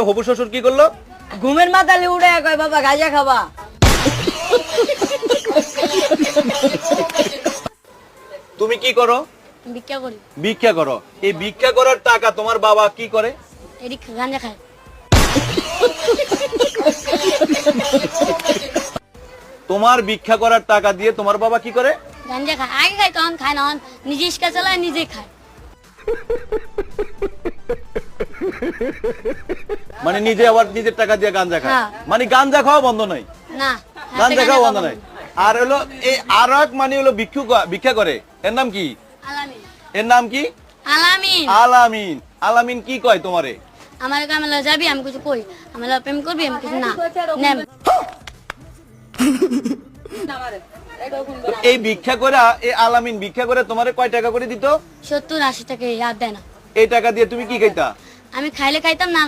হবু শ্বশুর কি করলো? ঘুমের মাথালে উড়ে কয় বাবা গাঁজা খাবা। তুমি কি করো? ভিক্ষা করি। ভিক্ষা করো। এই ভিক্ষা করার টাকা তোমার বাবা কি করে? এদিক গাঁজা খায়। তোমার ভিক্ষা করার টাকা দিয়ে তোমার বাবা কি করে? গাঁজা খায়। আগে খায় তখন খায় না, নিজে ইস্কা চালায় নিজে খায়। মানে নিজে আবার নিজের টাকা দিয়ে গাঁজা খায়। হ্যাঁ। মানে গাঁজা খাওয়া বন্ধ নাই। না গাঁজা খাওয়া বন্ধ নাই। আর হলো এই আর এক মানে হলো ভিক্ষা করে। এর নাম কি? আলামিন। এর নাম কি? আলামিন। আলামিন। আলামিন কি কয় তোমারে? আমার কামলা যাবি আমি কিছু কই, আমার প্রেম করবি আমি কিছু না নেম। এই ভিক্ষা করে এই আলামিন ভিক্ষা করে তোমারে কয় টাকা করে দিত? 70-80 টাকা ইয়াদ দেয় না। এই টাকা দিয়ে তুমি কি খাইতা? আমি খাইলে খাইতাম, না